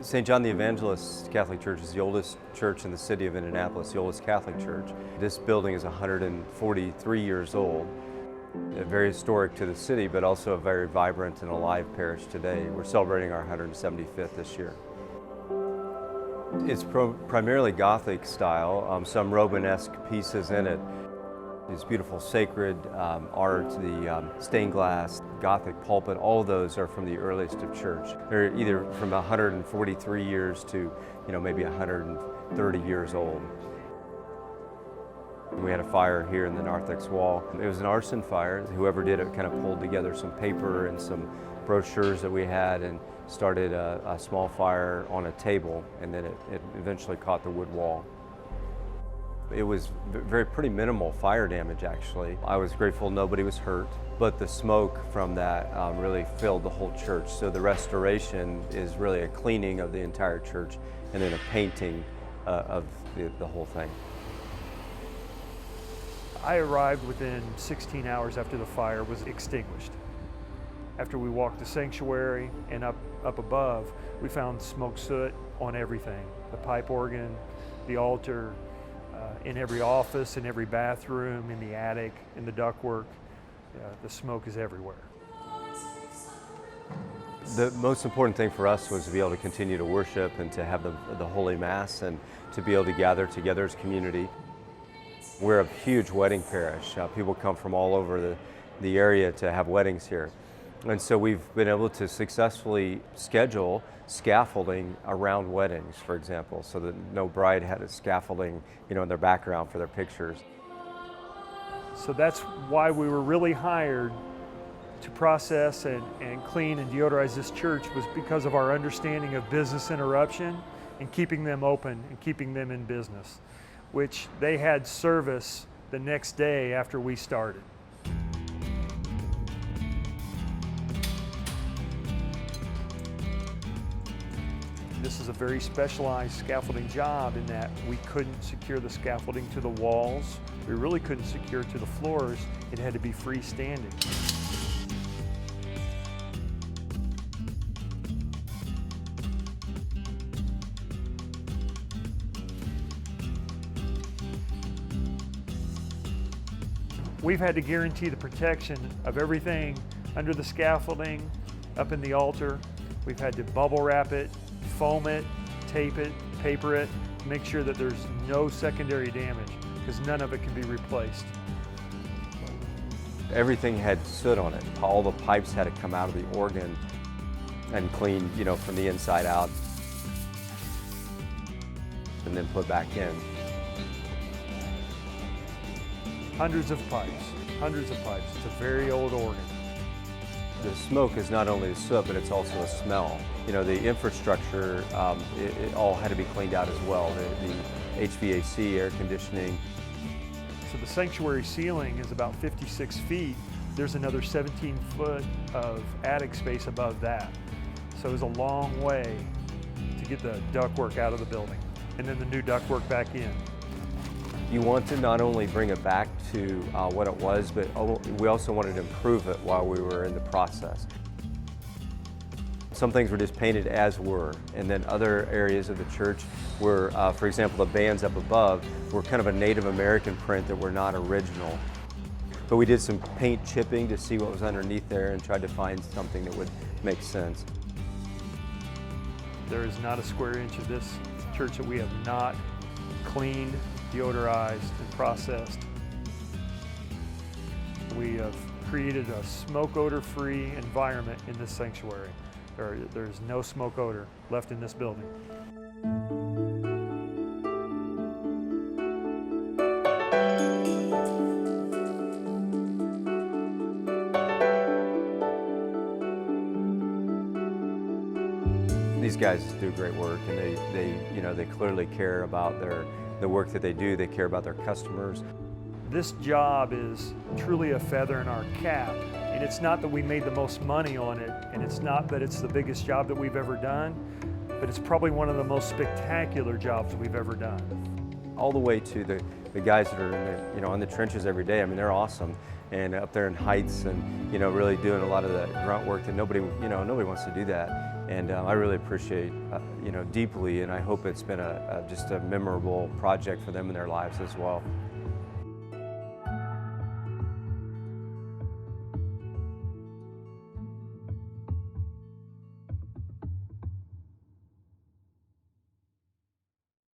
St. John the Evangelist Catholic Church is the oldest church in the city of Indianapolis, the oldest Catholic church. This building is 143 years old, very historic to the city, but also a very vibrant and alive parish today. We're celebrating our 175th this year. It's primarily Gothic style, some Romanesque pieces in it. These beautiful sacred art, the stained glass, Gothic pulpit, all of those are from the earliest of church. They're either from 143 years to, maybe 130 years old. We had a fire here in the narthex wall. It was an arson fire. Whoever did it kind of pulled together some paper and some brochures that we had and started a small fire on a table, and then it eventually caught the wood wall. It was pretty minimal fire damage, actually. I was grateful nobody was hurt, but the smoke from that really filled the whole church. So the restoration is really a cleaning of the entire church and then a painting of the whole thing. I arrived within 16 hours after the fire was extinguished. After we walked the sanctuary and up above, we found smoke soot on everything. The pipe organ, the altar, in every office, in every bathroom, in the attic, in the ductwork. The smoke is everywhere. The most important thing for us was to be able to continue to worship and to have the Holy Mass and to be able to gather together as community. We're a huge wedding parish. People come from all over the area to have weddings here. And so we've been able to successfully schedule scaffolding around weddings, for example, so that no bride had a scaffolding, in their background for their pictures. So that's why we were really hired to process and clean and deodorize this church, was because of our understanding of business interruption and keeping them open and keeping them in business, which they had service the next day after we started. This is a very specialized scaffolding job in that we couldn't secure the scaffolding to the walls. We really couldn't secure it to the floors. It had to be freestanding. We've had to guarantee the protection of everything under the scaffolding, up in the altar. We've had to bubble wrap it, foam it, tape it, paper it, make sure that there's no secondary damage, because none of it can be replaced. Everything had soot on it. All the pipes had to come out of the organ and cleaned, from the inside out, and then put back in. Hundreds of pipes. It's a very old organ. The smoke is not only the soot, but it's also a smell. The infrastructure, it all had to be cleaned out as well. The HVAC, air conditioning. So the sanctuary ceiling is about 56 feet. There's another 17 foot of attic space above that. So it was a long way to get the ductwork out of the building and then the new ductwork back in. You want to not only bring it back to what it was, but we also wanted to improve it while we were in the process. Some things were just painted as were, and then other areas of the church were, for example, the bands up above were kind of a Native American print that were not original. But we did some paint chipping to see what was underneath there and tried to find something that would make sense. There is not a square inch of this church that we have not cleaned, deodorized, and processed. We have created a smoke odor-free environment in this sanctuary. There's no smoke odor left in this building. These guys do great work, and they clearly care about the work that they do. They care about their customers. This job is truly a feather in our cap, and it's not that we made the most money on it, and it's not that it's the biggest job that we've ever done, but it's probably one of the most spectacular jobs we've ever done. All the way to the guys that are in the trenches every day. I mean, they're awesome, and up there in heights, and really doing a lot of the grunt work that nobody wants to do that. And I really appreciate, deeply, and I hope it's been just a memorable project for them in their lives as well.